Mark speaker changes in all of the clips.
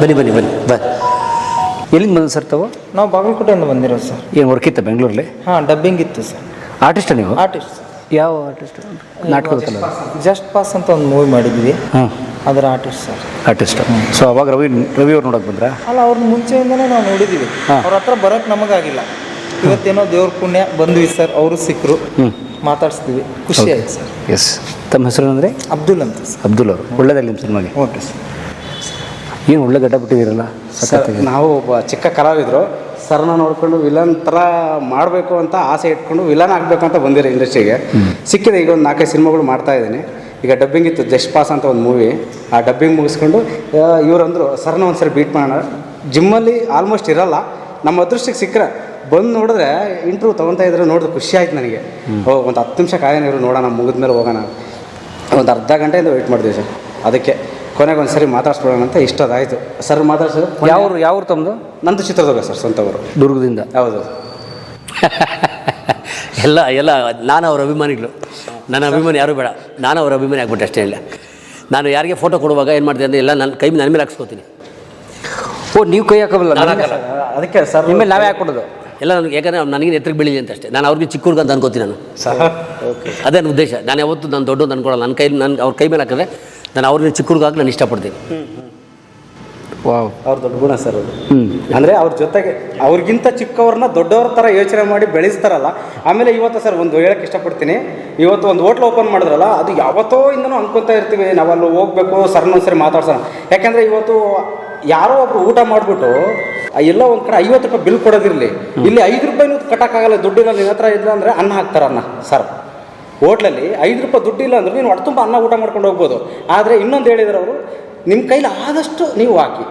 Speaker 1: ಬನ್ನಿ ಬನ್ನಿ ಬನ್ನಿ ಎಲ್ಲಿಂದ ಬಂದು ಸರ್ ತಾವು?
Speaker 2: ನಾವು ಬಾಗಲಕೋಟೆಯಿಂದ ಬಂದಿರೋದು ಸರ್.
Speaker 1: ಏನು ವರ್ಕ್ ಇತ್ತು ಬೆಂಗಳೂರಲ್ಲಿ?
Speaker 2: ಹಾಂ, ಡಬ್ಬಿಂಗ್ ಇತ್ತು ಸರ್.
Speaker 1: ಆರ್ಟಿಸ್ಟಾ ನೀವು?
Speaker 2: ಆರ್ಟಿಸ್ಟ್.
Speaker 1: ಯಾವ ಆರ್ಟಿಸ್ಟ್? ನಾಟಕದ
Speaker 2: ಜಸ್ಟ್ ಪಾಸ್ ಅಂತ ಒಂದು ಮೂವಿ ಮಾಡಿದ್ವಿ.
Speaker 1: ಹಾಂ,
Speaker 2: ಅದರ ಆರ್ಟಿಸ್ಟ್ ಸರ್.
Speaker 1: ಆರ್ಟಿಸ್ಟ್. ಸೊ ಅವಾಗ ರವಿ ಅವ್ರು ನೋಡೋಕೆ ಬಂದ್ರಾ?
Speaker 2: ಅಲ್ಲ, ಅವ್ರನ್ನ ಮುಂಚೆಯಿಂದನೇ ನಾವು ನೋಡಿದ್ದೀವಿ. ಅವ್ರ ಹತ್ರ ಬರೋಕ್ಕೆ ನಮಗಾಗಿಲ್ಲ. ಇವತ್ತೇನೋ ದೇವ್ರ ಪುಣ್ಯ ಬಂದ್ವಿ ಸರ್. ಅವರು ಸಿಕ್ಕರು, ಮಾತಾಡಿಸ್ತೀವಿ, ಖುಷಿ ಆಯ್ತು ಸರ್.
Speaker 1: ಎಸ್. ತಮ್ಮ ಹೆಸರು ಅಂದರೆ?
Speaker 2: ಅಬ್ದುಲ್ ಅಂತ ಸರ್.
Speaker 1: ಅಬ್ದುಲ್ ಅವರು. ಒಳ್ಳೆದಾಗಲಿ ನಿಮ್ಮ ಸಿನಿಮಾಗೆ.
Speaker 2: Okay sir.
Speaker 1: ಏನು ಒಳ್ಳೆ ಗಡ್ಡ ಬಿಟ್ಟಿದ್ದೀರಲ್ಲ
Speaker 3: ಸರ್. ನಾವು ಒಬ್ಬ ಚಿಕ್ಕ ಕಲಾವಿದರು ಸರ್ನ ನೋಡಿಕೊಂಡು ವಿಲನ್ ಥರ ಮಾಡಬೇಕು ಅಂತ ಆಸೆ ಇಟ್ಕೊಂಡು ವಿಲನ್ ಆಗಬೇಕು ಅಂತ ಬಂದಿರೋ ಇಂಡಸ್ಟ್ರಿಗೆ ಸಿಕ್ಕಿದೆ. ಈಗ ಒಂದು 4-5 ಸಿನಿಮಾಗಳು ಮಾಡ್ತಾ ಇದ್ದೀನಿ. ಈಗ ಡಬ್ಬಿಂಗ್ ಇತ್ತು, ಜಸ್ಟ್ ಪಾಸ್ ಅಂತ ಒಂದು ಮೂವಿ. ಆ ಡಬ್ಬಿಂಗ್ ಮುಗಿಸ್ಕೊಂಡು ಇವರಂದರು ಸರ್ನ ಒಂದು ಸರಿ ಬೀಟ್ ಮಾಡೋಣ. ಜಿಮ್ಮಲ್ಲಿ ಆಲ್ಮೋಸ್ಟ್ ಇರಲ್ಲ, ನಮ್ಮ ಅದೃಷ್ಟಕ್ಕೆ ಸಿಕ್ಕರೆ ಬಂದು ನೋಡಿದ್ರೆ ಇಂಟರ್ವ್ಯೂ ತೊಗೊತಾ ಇದ್ರೆ ನೋಡಿದ್ರೆ ಖುಷಿ ಆಯ್ತು ನನಗೆ. ಒಂದು 10 ನಿಮಿಷ ಕಾಯೋನಿರು, ನೋಡೋಣ, ಮುಗಿದ್ಮೇಲೆ ಹೋಗೋಣ. ಒಂದು ಅರ್ಧ ಗಂಟೆಯಿಂದ ವೆಯ್ಟ್ ಮಾಡಿದ್ವಿ ಸರ್. ಅದಕ್ಕೆ ಕೊನೆಗೆ ಒಂದು ಸರಿ ಮಾತಾಡ್ಸ್ಬಿಡೋಣ ಅಂತ ಇಷ್ಟದಾಯಿತು ಸರ್. ಮಾತಾಡ್ಸೋದು
Speaker 1: ಯಾವ ತಮ್ಮದು?
Speaker 3: ನಂದು ಚಿತ್ರದುರ್ಗ ಸರ್, ಸ್ವಂತವರು.
Speaker 1: ದುರ್ಗದಿಂದ?
Speaker 3: ಹೌದು.
Speaker 1: ಎಲ್ಲ ನಾನು ಅವ್ರ ಅಭಿಮಾನಿಗಳು. ನನ್ನ ಅಭಿಮಾನಿ ಯಾರೂ ಬೇಡ, ನಾನು ಅವ್ರ ಅಭಿಮಾನಿ ಆಗ್ಬಿಟ್ಟೆ ಅಷ್ಟೇ. ಇಲ್ಲ, ನಾನು ಯಾರಿಗೆ ಫೋಟೋ ಕೊಡುವಾಗ ಏನು ಮಾಡ್ತೀನಿ ಅಂದರೆ ಎಲ್ಲ ನನ್ನ ಕೈ ನನ್ನ ಮೇಲೆ ಹಾಕ್ಸ್ಕೊತೀನಿ. ಓ, ನೀವು ಕೈ ಹಾಕೋಬಲ್ಲ?
Speaker 3: ಅದಕ್ಕೆ ಸರ್
Speaker 1: ನಿಮ್ಮಲ್ಲಿ ನಾವೇ ಹಾಕ್ಕೊಡೋದು ಎಲ್ಲ ನನಗೆ. ಯಾಕಂದರೆ ನನಗೆ ಎತ್ತರಕ್ಕೆ ಬೆಳೀಲಿ ಅಂತ ಅಷ್ಟೇ. ನಾನು ಅವ್ರಿಗೆ ಚಿಕ್ಕ ಹುಡುಗ ಅಂತ ಅನ್ಕೋತೀನಿ ನಾನು. ಅದೇ ನನ್ನ ಉದ್ದೇಶ. ನಾನು ಯಾವತ್ತು ನಾನು ದೊಡ್ಡದು ಅನ್ಕೊಳ್ಳಲ್ಲ. ನನ್ನ ಅವ್ರ ಕೈ ಮೇಲೆ ಹಾಕಿದ್ರೆ ನಾನು ಅವ್ರಿಗೆ ಚಿಕ್ಕ ಹುಡುಗ ಹಾಕಿ ನಾನು ಇಷ್ಟಪಡ್ತೀನಿ.
Speaker 3: ವಾವ್, ಅವ್ರ ದೊಡ್ಡ ಗುಣ ಸರ್ ಅದು. ಅಂದರೆ ಅವ್ರ ಜೊತೆಗೆ ಅವ್ರಿಗಿಂತ ಚಿಕ್ಕವ್ರನ್ನ ದೊಡ್ಡವ್ರ ಥರ ಯೋಚನೆ ಮಾಡಿ ಬೆಳೆಸ್ತಾರಲ್ಲ. ಆಮೇಲೆ ಇವತ್ತು ಸರ್ ಒಂದು ಹೇಳೋಕ್ಕೆ ಇಷ್ಟಪಡ್ತೀನಿ. ಇವತ್ತು ಒಂದು ಹೋಟ್ಲ್ ಓಪನ್ ಮಾಡಿದ್ರಲ್ಲ, ಅದು ಯಾವತ್ತೋ ಇಂದನೂ ಅನ್ಕೊತಾ ಇರ್ತೀವಿ ನಾವು ಅಲ್ಲಿ ಹೋಗ್ಬೇಕು, ಸರ್ನ ಒಂದ್ಸರಿ ಮಾತಾಡ್ಸೋಣ. ಯಾಕೆಂದರೆ ಇವತ್ತು ಯಾರೋ ಒಬ್ರು ಊಟ ಮಾಡಿಬಿಟ್ಟು ಎಲ್ಲ ಒಂದು ಕಡೆ 50 ರೂಪಾಯಿ ಬಿಲ್ ಕೊಡೋದಿರಲಿ, ಇಲ್ಲಿ 5 ರೂಪಾಯಿನೂ ಕಟ್ಟೋಕ್ಕಾಗಲ್ಲ, ದುಡ್ಡಿಲ್ಲ ನಿನ್ನ ಹತ್ರ ಇಲ್ಲ ಅಂದರೆ ಅನ್ನ ಹಾಕ್ತಾರೆ. ಅನ್ನ ಸರ್ ಹೋಟ್ಲಲ್ಲಿ 5 ರೂಪಾಯಿ ದುಡ್ಡಿಲ್ಲ ಅಂದ್ರೆ ನೀನು ಹೊಟ್ಟೆ ತುಂಬ ಅನ್ನ ಊಟ ಮಾಡ್ಕೊಂಡು ಹೋಗ್ಬೋದು. ಆದರೆ ಇನ್ನೊಂದು ಹೇಳಿದ್ರು ಅವರು, ನಿಮ್ಮ ಕೈಲಿ ಆದಷ್ಟು ನೀವು ಹಾಕಿ,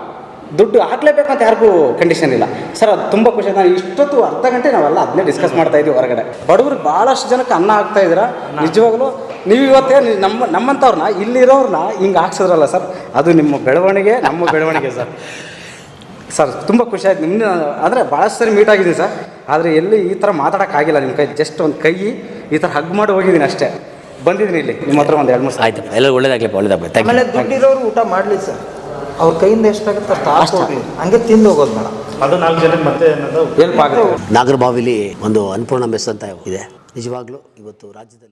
Speaker 3: ದುಡ್ಡು ಹಾಕ್ಲೇಬೇಕಂತ ಯಾರಿಗೂ ಕಂಡೀಷನ್ ಇಲ್ಲ ಸರ್. ಅದು ತುಂಬ ಖುಷಿ. ನಾನು ಇಷ್ಟೊತ್ತು ಅರ್ಧ ಗಂಟೆ ನಾವೆಲ್ಲ ಅದನ್ನೇ ಡಿಸ್ಕಸ್ ಮಾಡ್ತಾ ಇದ್ದೀವಿ ಹೊರಗಡೆ. ಬಡವ್ರಿಗೆ ಭಾಳಷ್ಟು ಜನಕ್ಕೆ ಅನ್ನ ಹಾಕ್ತಾ ಇದ್ದೀರಾ. ನಿಜವಾಗ್ಲೂ ನೀವು ಇವತ್ತೇ ನಮ್ಮಂಥವ್ರನ್ನ ಇಲ್ಲಿರೋರನ್ನ ಹಿಂಗೆ ಹಾಕ್ಸಿದ್ರಲ್ಲ ಸರ್, ಅದು ನಿಮ್ಮ ಬೆಳವಣಿಗೆ, ನಮ್ಮ ಬೆಳವಣಿಗೆ ಸರ್. ತುಂಬ ಖುಷಿ ಆಯ್ತು. ನಿಮ್ಮನ್ನ ಅಂದರೆ ಭಾಳಷ್ಟು ಸರಿ ಮೀಟ್ ಆಗಿದ್ದೀನಿ ಸರ್, ಆದರೆ ಎಲ್ಲಿ ಈ ಥರ ಮಾತಾಡೋಕ್ಕಾಗಿಲ್ಲ ನಿಮ್ಮ ಕೈ. ಜಸ್ಟ್ ಒಂದು ಕೈ ಈ ಥರ ಹಗ್ ಮಾಡಿ ಹೋಗಿದ್ದೀನಿ ಅಷ್ಟೇ. ಬಂದಿದ್ದೀನಿ ಇಲ್ಲಿ ನಿಮ್ಮ ಹತ್ರ ಒಂದು 2-3 ಸಲ.
Speaker 1: ಆಯ್ತು, ಎಲ್ಲ ಒಳ್ಳೇದಾಗಲಿ, ಒಳ್ಳೇದಾಗಲಿ.
Speaker 2: ಆಮೇಲೆ ದುಡ್ಡಿರೋರು ಊಟ ಮಾಡಲಿ ಸರ್. ಅವ್ರ ಕೈಯಿಂದ ಎಷ್ಟಾಗುತ್ತೆ ಅಷ್ಟು ಹಾಕಿ, ಹಂಗೆ ತಿಂದು ಹೋಗೋದು ಬೇಡ.
Speaker 4: ಅದು 4 ಜನಕ್ಕೆ ಮತ್ತೆ
Speaker 3: ಹೆಲ್ಪ್ ಆಗುತ್ತೆ.
Speaker 1: ನಾಗರಬಾವಿಲಿ ಒಂದು ಅನ್ನಪೂರ್ಣ ಮೆಸ್ ಅಂತ ಇದೆ. ನಿಜವಾಗ್ಲೂ ಇವತ್ತು ರಾಜ್ಯದಲ್ಲಿ